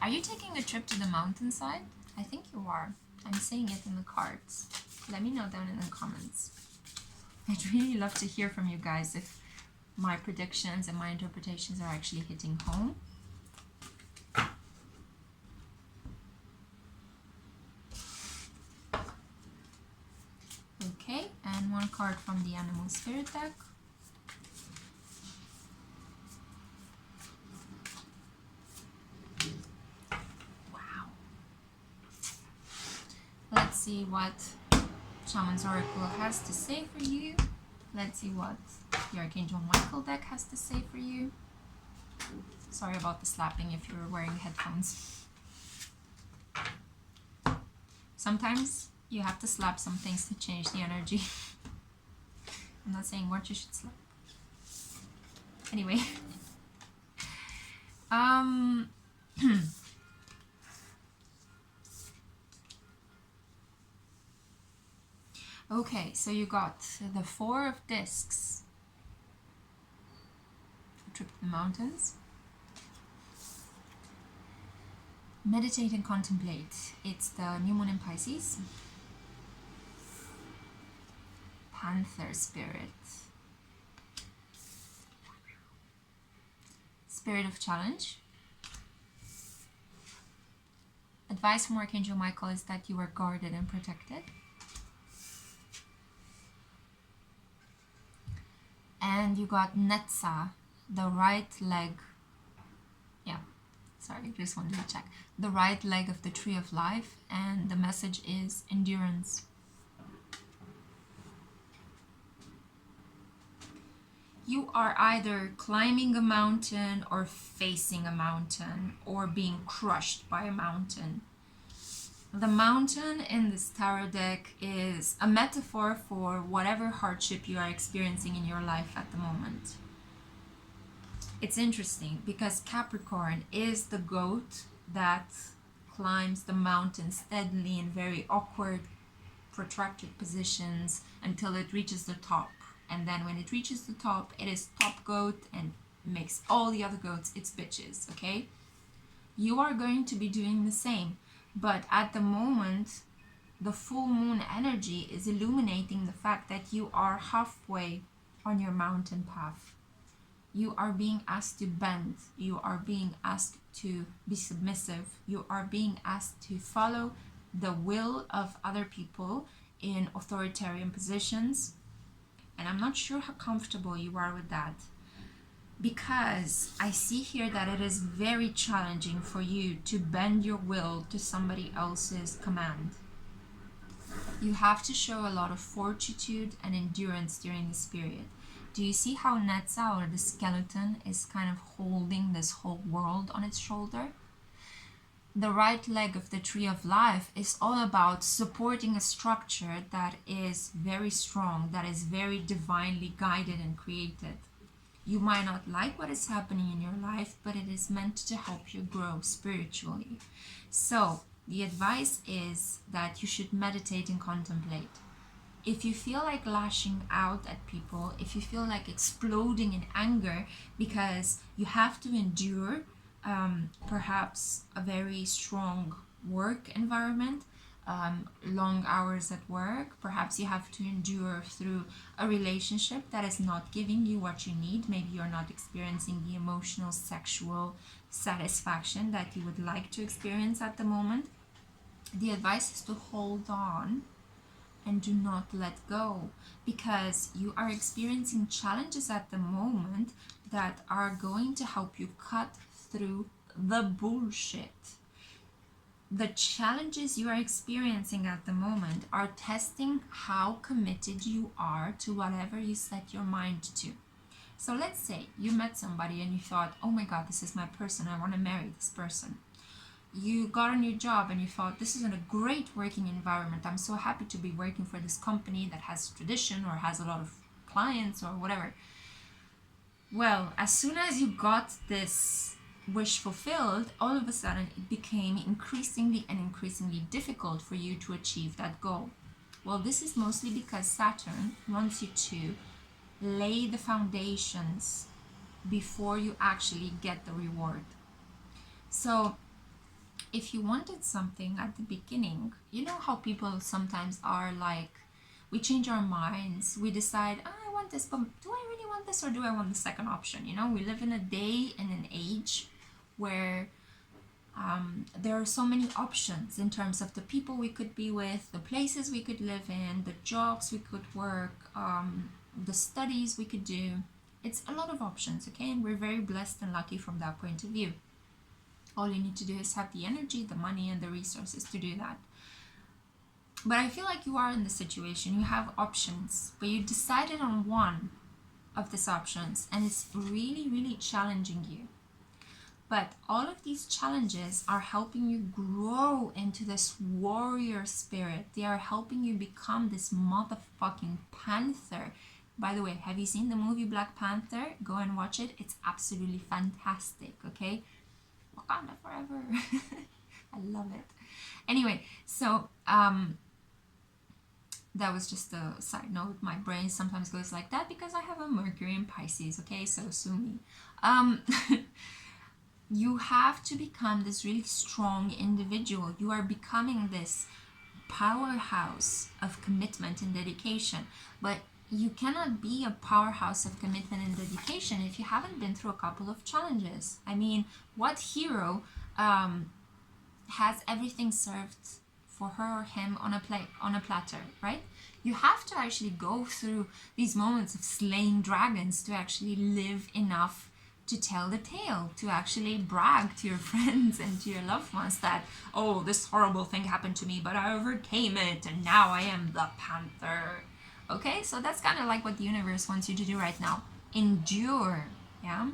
Are you taking a trip to the mountainside? I think you are. I'm seeing it in the cards. Let me know down in the comments. I'd really love to hear from you guys if my predictions and my interpretations are actually hitting home. Okay, and one card from the Animal Spirit deck. Wow. Let's see what Shaman's Oracle has to say for you. Let's see what the Archangel Michael deck has to say for you. Sorry about the slapping if you're wearing headphones. Sometimes you have to slap some things to change the energy. I'm not saying what you should slap. Anyway. Okay, so you got the 4 of discs. A trip to the mountains. Meditate and contemplate. It's the new moon in Pisces. Panther spirit. Spirit of challenge. Advice from Archangel Michael is that you are guarded and protected. And you got Netza, the right leg. Yeah, sorry, just wanted to check. The right leg of the tree of life, and the message is endurance. You are either climbing a mountain or facing a mountain or being crushed by a mountain. The mountain in this tarot deck is a metaphor for whatever hardship you are experiencing in your life at the moment. It's interesting because Capricorn is the goat that climbs the mountain steadily in very awkward, protracted positions until it reaches the top. And then when it reaches the top, it is top goat and makes all the other goats its bitches, okay? You are going to be doing the same. But at the moment, the full moon energy is illuminating the fact that you are halfway on your mountain path. You are being asked to bend. You are being asked to be submissive. You are being asked to follow the will of other people in authoritarian positions. And I'm not sure how comfortable you are with that, because I see here that it is very challenging for you to bend your will to somebody else's command. You have to show a lot of fortitude and endurance during this period. Do you see how Netza, or the skeleton, is kind of holding this whole world on its shoulder? The right leg of the tree of life is all about supporting a structure that is very strong, that is very divinely guided and created. You might not like what is happening in your life, but it is meant to help you grow spiritually. So the advice is that you should meditate and contemplate. If you feel like lashing out at people, if you feel like exploding in anger because you have to endure perhaps a very strong work environment, long hours at work, perhaps you have to endure through a relationship that is not giving you what you need, maybe you're not experiencing the emotional, sexual satisfaction that you would like to experience at the moment, the advice is to hold on and do not let go, because you are experiencing challenges at the moment that are going to help you cut through the bullshit. The challenges you are experiencing at the moment are testing how committed you are to whatever you set your mind to. So let's say you met somebody and you thought, oh my god, this is my person, I want to marry this person. You got a new job and you thought, this is a great working environment, I'm so happy to be working for this company that has tradition or has a lot of clients or whatever. Well, as soon as you got this wish fulfilled, all of a sudden it became increasingly difficult for you to achieve that goal. Well, this is mostly because Saturn wants you to lay the foundations before you actually get the reward. So if you wanted something at the beginning, you know how people sometimes are like, we change our minds, we decide, I want this, but do I really want this or do I want the second option? You know, we live in a day and an age where there are so many options in terms of the people we could be with, the places we could live in, the jobs we could work, the studies we could do. It's a lot of options, okay? And we're very blessed and lucky from that point of view. All you need to do is have the energy, the money, and the resources to do that. But I feel like you are in the situation, you have options, but you decided on one of these options and it's really challenging you. But all of these challenges are helping you grow into this warrior spirit. They are helping you become this motherfucking panther. By the way, have you seen the movie Black Panther? Go and watch it. It's absolutely fantastic, okay? Wakanda forever. I love it. Anyway, so that was just a side note. My brain sometimes goes like that because I have a Mercury in Pisces, okay? So sue me. You have to become this really strong individual. You are becoming this powerhouse of commitment and dedication. But you cannot be a powerhouse of commitment and dedication if you haven't been through a couple of challenges. I mean, what hero has everything served for her or him on a platter, right? You have to actually go through these moments of slaying dragons to actually live enough to tell the tale, to actually brag to your friends and to your loved ones that, oh, this horrible thing happened to me, but I overcame it, and now I am the panther. Okay, so that's kind of like what the universe wants you to do right now. Endure, yeah?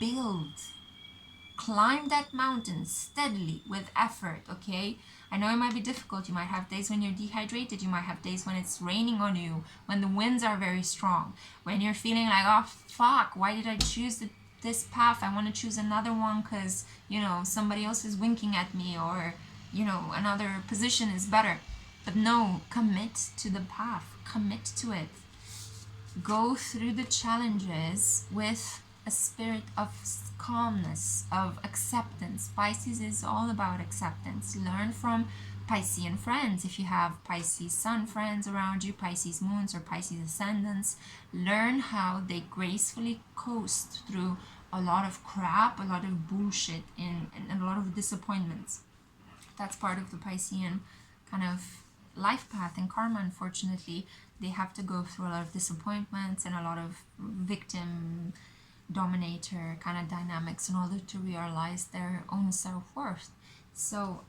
Build. Climb that mountain steadily with effort, okay? I know it might be difficult. You might have days when you're dehydrated. You might have days when it's raining on you, when the winds are very strong, when you're feeling like, oh, fuck, why did I choose this path? I want to choose another one because, you know, somebody else is winking at me, or, you know, another position is better. But no, commit to the path. Commit to it. Go through the challenges with a spirit of calmness, of acceptance. Pisces is all about acceptance. Learn from Piscean friends. If you have Pisces sun friends around you, Pisces moons or Pisces ascendants, learn how they gracefully coast through a lot of crap, a lot of bullshit, and a lot of disappointments. That's part of the Piscean kind of life path and karma. Unfortunately, they have to go through a lot of disappointments and a lot of victim dominator kind of dynamics in order to realize their own self-worth. So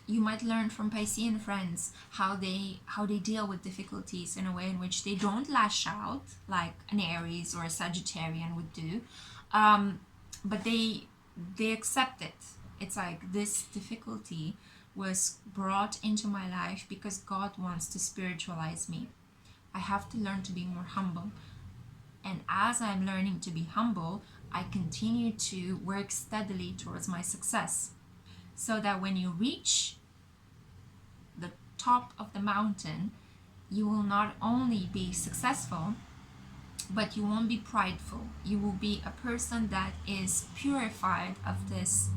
you might learn from Piscean friends how they deal with difficulties in a way in which they don't lash out like an Aries or a Sagittarian would do, but they accept it. It's like, this difficulty was brought into my life because God wants to spiritualize me. I have to learn to be more humble. And as I'm learning to be humble, I continue to work steadily towards my success. So that when you reach the top of the mountain, you will not only be successful, but you won't be prideful. You will be a person that is purified of this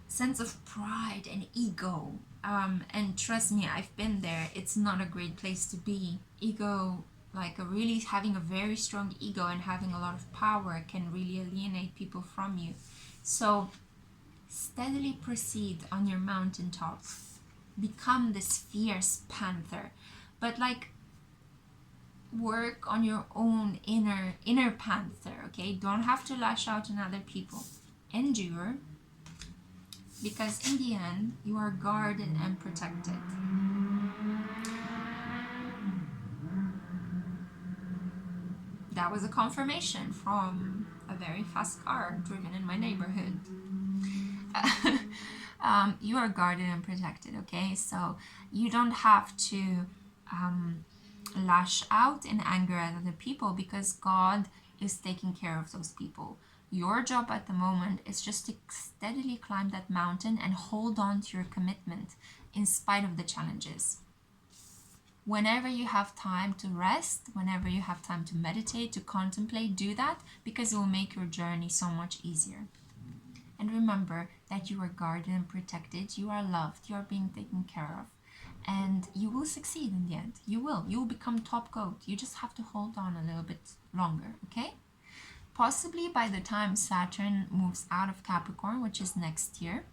sense of pride and ego. And trust me, I've been there. It's not a great place to be. Ego, like really having a very strong ego and having a lot of power, can really alienate people from you. So steadily proceed on your mountaintop. Become this fierce panther, but like work on your own inner panther. Okay, don't have to lash out on other people. Endure, because in the end you are guarded and protected. That was a confirmation from a very fast car driven in my neighborhood. You are guarded and protected, okay? So you don't have to lash out in anger at other people, because God is taking care of those people. Your job at the moment is just to steadily climb that mountain and hold on to your commitment in spite of the challenges. Whenever you have time to rest, whenever you have time to meditate, to contemplate, do that, because it will make your journey so much easier. And remember that you are guarded and protected, you are loved, you are being taken care of, and you will succeed in the end. You will become top goat. You just have to hold on a little bit longer, okay? Possibly by the time Saturn moves out of Capricorn, which is next year,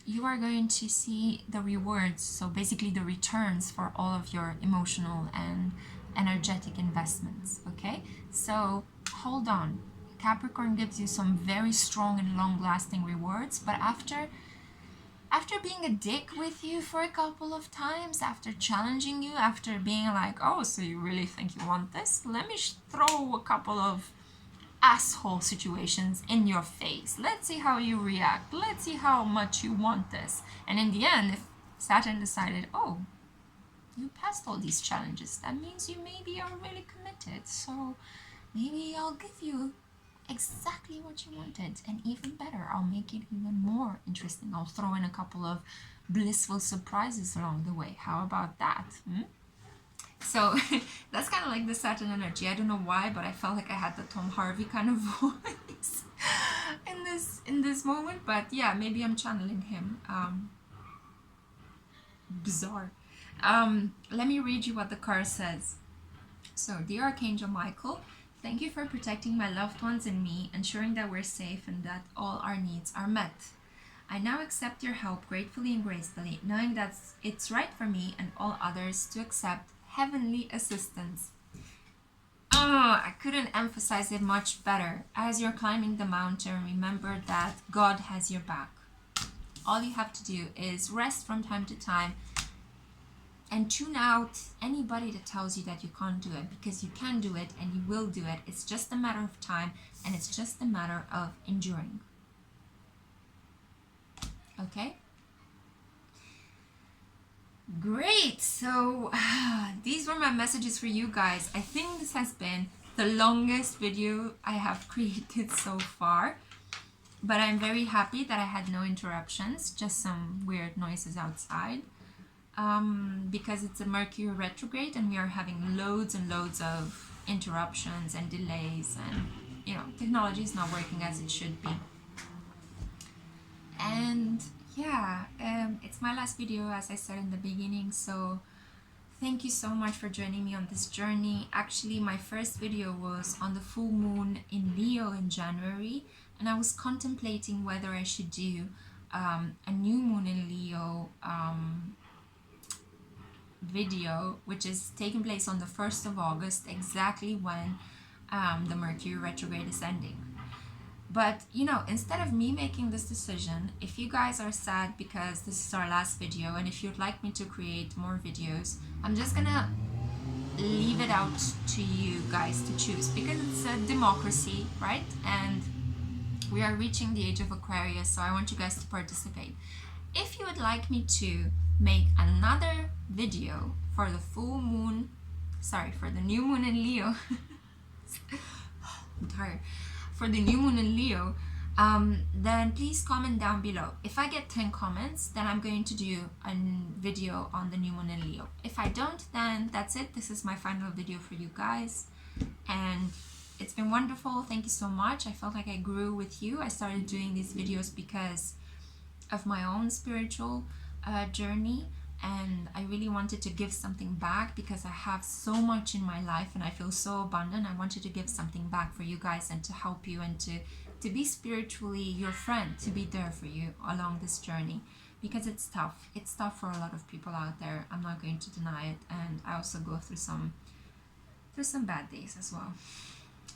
you are going to see the rewards, so basically the returns for all of your emotional and energetic investments, okay? So hold on. Capricorn gives you some very strong and long-lasting rewards, but after being a dick with you for a couple of times, after challenging you, after being like, oh, so you really think you want this? Let me throw a couple of asshole situations in your face. Let's see how you react. Let's see how much you want this. And in the end, if Saturn decided, oh, you passed all these challenges, that means you maybe are really committed. So maybe I'll give you exactly what you wanted, and even better, I'll make it even more interesting. I'll throw in a couple of blissful surprises along the way. How about that? So that's kind of like the Saturn energy. I don't know why, but I felt like I had the Tom Harvey kind of voice in this moment. But yeah, maybe I'm channeling him. Bizarre. Let me read you what the card says. So, dear Archangel Michael, thank you for protecting my loved ones and me, ensuring that we're safe and that all our needs are met. I now accept your help gratefully and gracefully, knowing that it's right for me and all others to accept heavenly assistance. I couldn't emphasize it much better. As you're climbing the mountain, remember that God has your back. All you have to do is rest from time to time and tune out anybody that tells you that you can't do it, because you can do it and you will do it. It's just a matter of time, and it's just a matter of enduring. Okay? Great. So these were my messages for you guys. I think this has been the longest video I have created so far, but I'm very happy that I had no interruptions, just some weird noises outside, because it's a Mercury retrograde and we are having loads and loads of interruptions and delays, and you know, technology is not working as it should be. And yeah, it's my last video, as I said in the beginning, so thank you so much for joining me on this journey. Actually, my first video was on the full moon in Leo in January, and I was contemplating whether I should do a new moon in Leo video, which is taking place on the 1st of August, exactly when the Mercury retrograde is ending. But you know, instead of me making this decision, if you guys are sad because this is our last video, and if you'd like me to create more videos, I'm just gonna leave it out to you guys to choose, because it's a democracy, right? And we are reaching the age of Aquarius, so I want you guys to participate. If you would like me to make another video for the full moon, sorry, for the new moon in Leo, I'm tired, for the new moon in Leo, then please comment down below. If I get 10 comments, then I'm going to do a video on the new moon in Leo. If I don't, then that's it. This is my final video for you guys, and it's been wonderful. Thank you so much. I felt like I grew with you. I started doing these videos because of my own spiritual journey, and I really wanted to give something back because I have so much in my life and I feel so abundant. I wanted to give something back for you guys and to help you, and to be spiritually your friend, to be there for you along this journey, because it's tough. It's tough for a lot of people out there. I'm not going to deny it, and I also go through some bad days as well.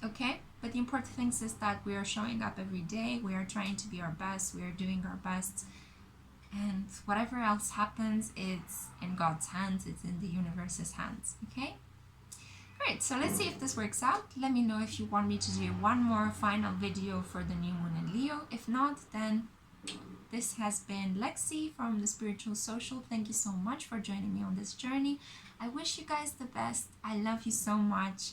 Okay, but the important thing is that we are showing up every day. We are trying to be our best. We are doing our best. And whatever else happens, it's in God's hands. It's in the universe's hands. Okay? Alright, so let's see if this works out. Let me know if you want me to do one more final video for the new moon in Leo. If not, then this has been Lexi from The Spiritual Social. Thank you so much for joining me on this journey. I wish you guys the best. I love you so much.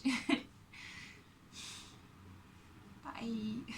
Bye.